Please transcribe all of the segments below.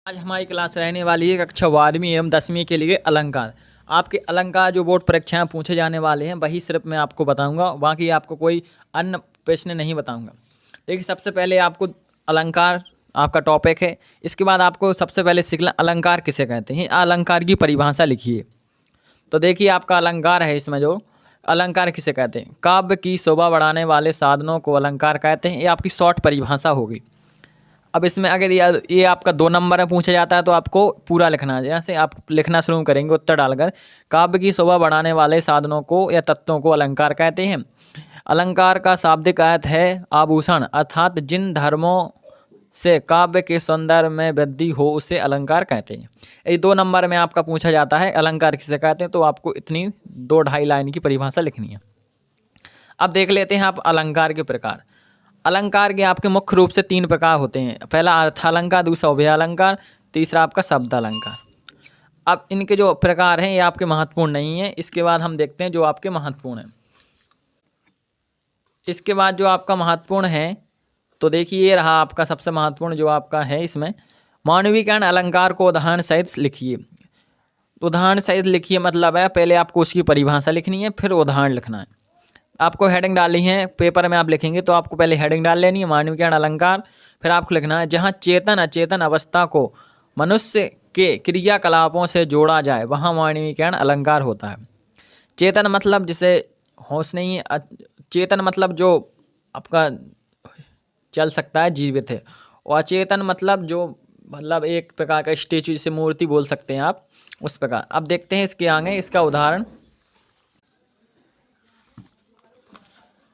आज हमारी क्लास रहने वाली है कक्षा 12वीं एवं 10वीं के लिए अलंकार। आपके अलंकार जो बोर्ड परीक्षाएं पूछे जाने वाले हैं वही सिर्फ मैं आपको बताऊंगा, बाकी आपको कोई अन्य प्रश्न नहीं बताऊंगा। देखिए, सबसे पहले आपको अलंकार आपका टॉपिक है। इसके बाद आपको सबसे पहले सीखना अलंकार किसे कहते हैं, अलंकार की परिभाषा लिखिए। तो देखिए, आपका अलंकार है, इसमें जो अलंकार किसे कहते हैं, काव्य की शोभा बढ़ाने वाले साधनों को अलंकार कहते हैं। ये आपकी शॉर्ट परिभाषा होगी। अब इसमें अगर ये आपका 2 नंबर में पूछा जाता है तो आपको पूरा लिखना है। जैसे आप लिखना शुरू करेंगे उत्तर डालकर, काव्य की शोभा बढ़ाने वाले साधनों को या तत्वों को अलंकार कहते हैं। अलंकार का शाब्दिक अर्थ है आभूषण, अर्थात जिन धर्मों से काव्य के सौंदर्य में वृद्धि हो उसे अलंकार कहते हैं। ये 2 नंबर में आपका पूछा जाता है अलंकार किसे कहते हैं, तो आपको इतनी 2-2.5 लाइन की परिभाषा लिखनी है। अब देख लेते हैं आप अलंकार के प्रकार। अलंकार के आपके मुख्य रूप से 3 प्रकार होते हैं। पहला अर्थालंकार, दूसरा उभयालंकार, तीसरा आपका शब्द अलंकार। अब इनके जो प्रकार हैं ये आपके महत्वपूर्ण नहीं है। इसके बाद हम देखते हैं जो आपके महत्वपूर्ण हैं। इसके बाद जो आपका महत्वपूर्ण है, तो देखिए ये रहा आपका सबसे महत्वपूर्ण जो आपका है। इसमें मानवीकरण अलंकार को उदाहरण सहित लिखिए। उदाहरण सहित लिखिए मतलब है पहले आपको उसकी परिभाषा लिखनी है, फिर उदाहरण लिखना है। आपको हेडिंग डालनी है, पेपर में आप लिखेंगे तो आपको पहले हेडिंग डाल लेनी है मानवीकरण अलंकार। फिर आपको लिखना है जहाँ चेतन अचेतन अवस्था को मनुष्य के क्रियाकलापों से जोड़ा जाए वहाँ मानवीकरण अलंकार होता है। चेतन मतलब जिसे होश नहीं है, चेतन मतलब जो आपका चल सकता है, जीवित है। और अचेतन मतलब जो मतलब एक प्रकार का स्टेचू, जिसे मूर्ति बोल सकते हैं आप, उस प्रकार। अब देखते हैं इसके आगे इसका उदाहरण।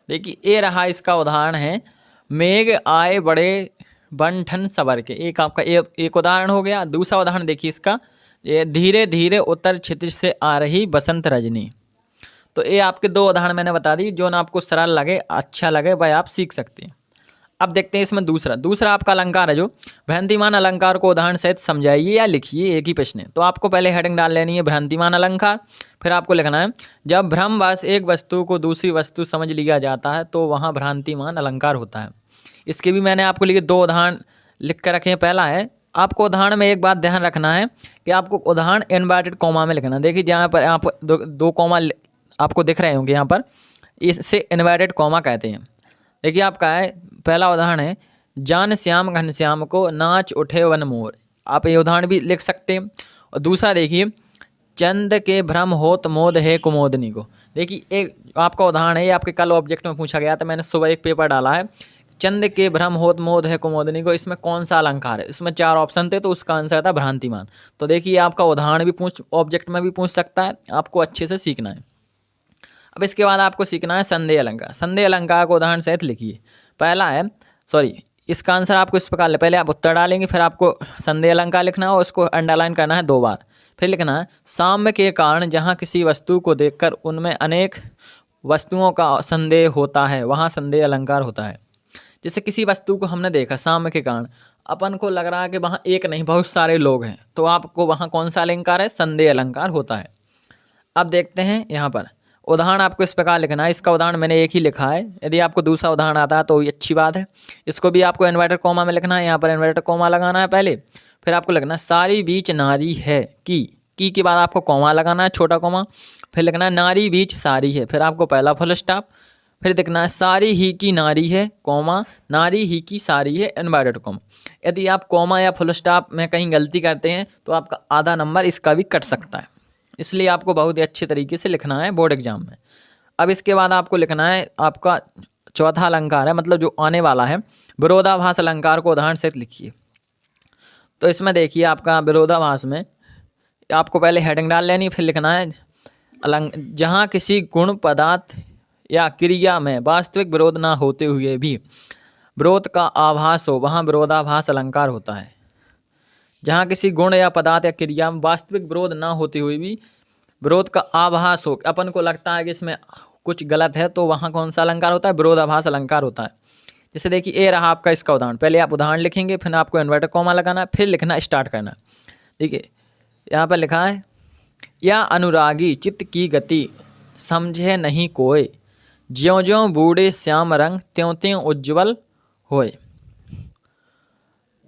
देखिए ये रहा इसका उदाहरण है, मेघ आए बड़े बन सवर के। एक आपका एक उदाहरण हो गया। दूसरा उदाहरण देखिए इसका, ये धीरे धीरे उत्तर क्षितिज से आ रही बसंत रजनी। तो ये आपके 2 उदाहरण मैंने बता दी, जो ना आपको सरल लगे, अच्छा लगे, वह आप सीख सकते हैं। अब देखते हैं इसमें दूसरा आपका अलंकार है जो भ्रांतिमान अलंकार को उदाहरण सहित समझाइए या लिखिए। एक ही प्रश्न है, तो आपको पहले हेडिंग डाल लेनी है भ्रांतिमान अलंकार। फिर आपको लिखना है जब भ्रमवश एक वस्तु को दूसरी वस्तु समझ लिया जाता है तो वहाँ भ्रांतिमान अलंकार होता है। इसके भी मैंने आपको लिए 2 उदाहरण लिख कर रखे हैं। पहला है, आपको उदाहरण में एक बात ध्यान रखना है कि आपको उदाहरण इनवर्टेड कॉमा में लिखना। देखिए जहाँ पर आप 2 कॉमा आपको दिख रहे होंगे, यहाँ पर इससे इनवर्टेड कॉमा कहते हैं। देखिए आपका है पहला उदाहरण है, जान श्याम घनश्याम को नाच उठे वन मोर। आप ये उदाहरण भी लिख सकते हैं। और दूसरा देखिए, चंद के भ्रम होत मोद है कुमोदनी को। देखिए एक आपका उदाहरण है, ये आपके कल ऑब्जेक्ट में पूछा गया था, मैंने सुबह एक पेपर डाला है। चंद के भ्रम होत मोद है कुमोदनी को, इसमें कौन सा अलंकार है? इसमें 4 ऑप्शन थे, तो उसका आंसर था भ्रांतिमान। तो देखिए आपका उदाहरण भी ऑब्जेक्ट में भी पूछ सकता है, आपको अच्छे से सीखना है। अब इसके बाद आपको सीखना है संदेह अलंकार। संदेह अलंकार को उदाहरण सहित लिखिए। पहला है, इसका आंसर आपको इस प्रकार, पहले आप उत्तर डालेंगे, फिर आपको संदेह अलंकार लिखना है और उसको अंडरलाइन करना है 2 बार। फिर लिखना है साम्य के कारण जहाँ किसी वस्तु को देखकर उनमें अनेक वस्तुओं का संदेह होता है वहाँ संदेह अलंकार होता है। जैसे किसी वस्तु को हमने देखा, साम्य के कारण अपन को लग रहा है कि वहाँ एक नहीं बहुत सारे लोग हैं, तो आपको वहाँ कौन सा अलंकार है? संदेह अलंकार होता है। अब देखते हैं यहाँ पर उदाहरण आपको इस प्रकार लिखना है। इसका उदाहरण मैंने एक ही लिखा है, यदि आपको दूसरा उदाहरण आता है तो ये अच्छी बात है। इसको भी आपको इन्वर्टेड कॉमा में लिखना है। यहाँ पर इन्वर्टेड कॉमा लगाना है पहले, फिर आपको लिखना है सारी बीच नारी है की के बाद आपको कॉमा लगाना है, छोटा कॉमा। फिर लिखना है नारी बीच सारी है, फिर आपको पहला फुल स्टॉप। फिर लिखना है सारी ही की नारी है कॉमा, नारी ही की सारी है, इन्वर्टेड कॉमा। यदि आप कॉमा या फुल स्टॉप में कहीं गलती करते हैं तो आपका आधा नंबर इसका भी कट सकता है, इसलिए आपको बहुत ही अच्छे तरीके से लिखना है बोर्ड एग्जाम में। अब इसके बाद आपको लिखना है आपका चौथा अलंकार है, मतलब जो आने वाला है, विरोधाभास अलंकार को उदाहरण सहित लिखिए। तो इसमें देखिए आपका विरोधाभास में आपको पहले हेडिंग डाल लेनी, फिर लिखना है जहाँ किसी गुण पदार्थ या क्रिया में वास्तविक विरोध ना होते हुए भी विरोध का आभास हो वहाँ विरोधाभास अलंकार होता है। जहाँ किसी गुण या पदार्थ या क्रिया में वास्तविक विरोध ना होते हुए भी विरोध का आभास हो, अपन को लगता है कि इसमें कुछ गलत है, तो वहाँ कौन सा अलंकार होता है? विरोधाभास अलंकार होता है। जैसे देखिए ये रहा आपका इसका उदाहरण। पहले आप उदाहरण लिखेंगे, फिर आपको इन्वर्टेड कॉमा लगाना है, फिर लिखना स्टार्ट करना। देखिए यहाँ पर लिखा है, या अनुरागी चित्त की गति समझे नहीं कोय, ज्यों ज्यों बूढ़े श्याम रंग त्यों त्यों उज्ज्वल होए।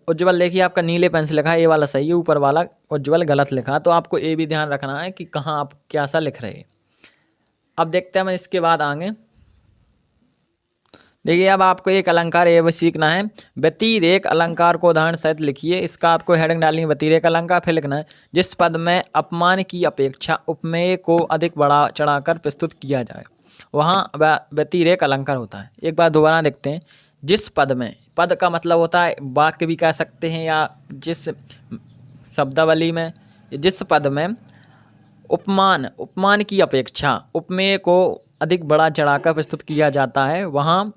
उज्ज्वल देखिए आपका नीले पेन से लिखा है, ए वाला सही है, ऊपर वाला उज्ज्वल गलत लिखा है। तो आपको ये भी ध्यान रखना है कि कहाँ आप क्या सा लिख रहे हैं। अब देखते हैं हम इसके बाद आगे। देखिए अब आपको एक अलंकार ये सीखना है। व्यतिरेक अलंकार को उदाहरण सहित लिखिए। इसका आपको हेडिंग डालनी है व्यतिरेक अलंकार, फिर लिखना है जिस पद में अपमान की अपेक्षा उपमेय को अधिक बढ़ा चढ़ाकर प्रस्तुत किया जाए वहाँ व्यतिरेक अलंकार होता है। एक बार दोबारा देखते हैं। जिस पद में, पद का मतलब होता है वाक्य भी कह सकते हैं या जिस शब्दावली में, जिस पद में उपमान की अपेक्षा उपमेय को अधिक बढ़ा चढ़ाकर प्रस्तुत किया जाता है वहाँ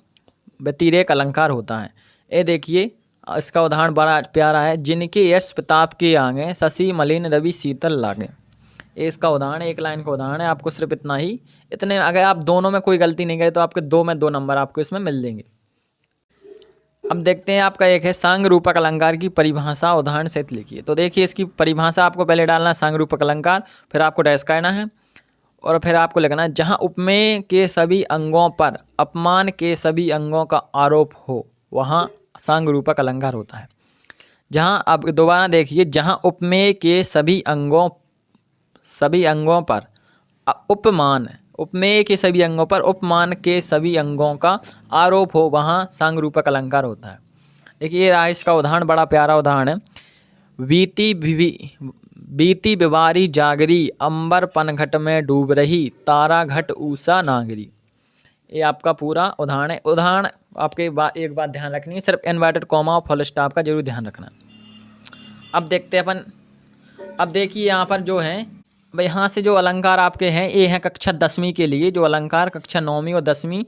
व्यतिरेक अलंकार होता है। ये देखिए इसका उदाहरण बड़ा प्यारा है। जिनके यश प्रताप के आगे शशि मलिन रवि शीतल लागे। ये इसका उदाहरण, एक लाइन का उदाहरण है। आपको सिर्फ इतना ही, इतने अगर आप दोनों में कोई गलती नहीं करे तो आपके 2 में 2 नंबर आपको इसमें मिल जाएंगे। अब देखते हैं आपका एक है सांग रूपक अलंकार की परिभाषा उदाहरण सहित लिखिए। तो देखिए इसकी परिभाषा आपको पहले डालना है सांग रूपक अलंकार, फिर आपको डैश करना है और फिर आपको लिखना है जहाँ उपमेय के सभी अंगों पर अपमान के सभी अंगों का आरोप हो वहाँ सांग रूपक अलंकार होता है। जहाँ आप दोबारा देखिए, जहाँ उपमेय के सभी अंगों पर उपमेय के सभी अंगों पर उपमान के सभी अंगों का आरोप हो वहाँ सांग रूपक अलंकार होता है। देखिए ये रहा इसका उदाहरण, बड़ा प्यारा उदाहरण है। बीती बिवारी जागरी अंबर पनघट में डूब रही तारा घट ऊषा नागरी। ये आपका पूरा उदाहरण है। उदाहरण आपके एक बात ध्यान रखनी है, सिर्फ इन्वर्टेड कॉमा और फुल स्टॉप का जरूर ध्यान रखना। अब देखते हैं अपन। अब देखिए यहाँ पर जो है भाई, यहाँ से जो अलंकार आपके हैं ये हैं कक्षा 10वीं के लिए। जो अलंकार कक्षा 9वीं और 10वीं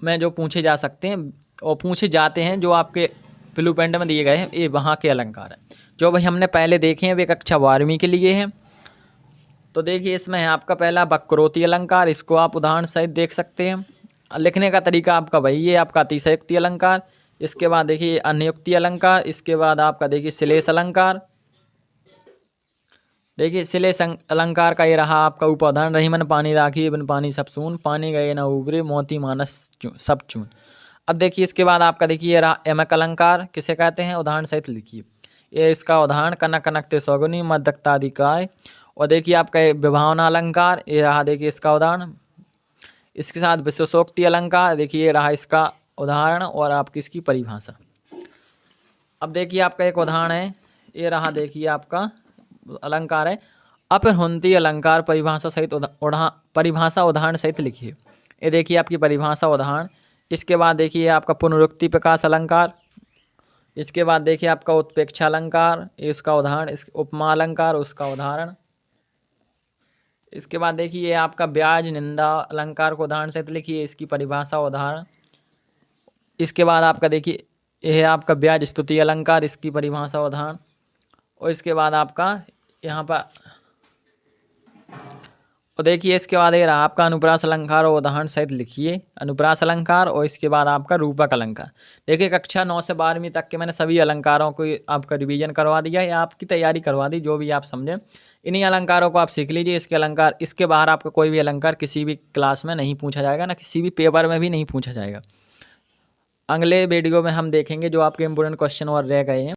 में जो पूछे जा सकते हैं और पूछे जाते हैं, जो आपके ब्लू प्रिंट में दिए गए हैं, ये वहाँ के अलंकार हैं। जो भाई हमने पहले देखे हैं वे कक्षा 12वीं के लिए हैं। तो देखिए इसमें है आपका पहला वक्रोक्ति अलंकार, इसको आप उदाहरण सहित देख सकते हैं। लिखने का तरीका आपका वही है, आपका अतिशयोक्ति अलंकार। इसके बाद देखिए अन्योक्ति अलंकार। इसके बाद आपका देखिए श्लेष अलंकार। देखिए श्लेष अलंकार का ये रहा आपका ऊपर उदाहरण। रही मन पानी राखी बिन पानी सब सून, पानी गए न उबरे मोती मानस सब चून। अब देखिए इसके बाद आपका देखिए ये रहा यमक अलंकार, किसे कहते हैं उदाहरण सहित लिखिए। ये इसका उदाहरण कनक कनकते सौगुनी मदक्तादिकाय। और देखिए आपका विभावना अलंकार, ये रहा देखिए इसका उदाहरण। इसके साथ विशेषोक्ति अलंकार, देखिए ये रहा इसका उदाहरण और आपकी इसकी परिभाषा। अब देखिए आपका एक उदाहरण है, ये रहा देखिए आपका अलंकार है अपहृंति अलंकार, परिभाषा सहित परिभाषा उदाहरण सहित लिखिए। ये देखिए आपकी परिभाषा उदाहरण। इसके बाद देखिए आपका पुनरुक्ति प्रकाश अलंकार। इसके बाद देखिए आपका उत्प्रेक्षा अलंकार, इसका उदाहरण। इस उपमा अलंकार, उसका उदाहरण। इसके बाद देखिए आपका ब्याज निंदा अलंकार को उदाहरण सहित लिखिए, इसकी परिभाषा उदाहरण। इसके बाद आपका देखिए यह आपका ब्याज स्तुति अलंकार, इसकी परिभाषा उदाहरण। और इसके बाद आपका यहाँ पर और देखिए इसके बाद ये रहा आपका अनुप्रास अलंकार और उदाहरण सहित लिखिए, अनुप्रास अलंकार। और इसके बाद आपका रूपक अलंकार। देखिए कक्षा 9 से 12वीं तक के मैंने सभी अलंकारों को आपका रिवीजन करवा दिया या आपकी तैयारी करवा दी, जो भी आप समझें। इन्हीं अलंकारों को आप सीख लीजिए। इसके अलंकार, इसके बाहर आपका कोई भी अलंकार किसी भी क्लास में नहीं पूछा जाएगा, ना किसी भी पेपर में भी नहीं पूछा जाएगा। अगले वीडियो में हम देखेंगे जो आपके इंपोर्टेंट क्वेश्चन और रह गए हैं।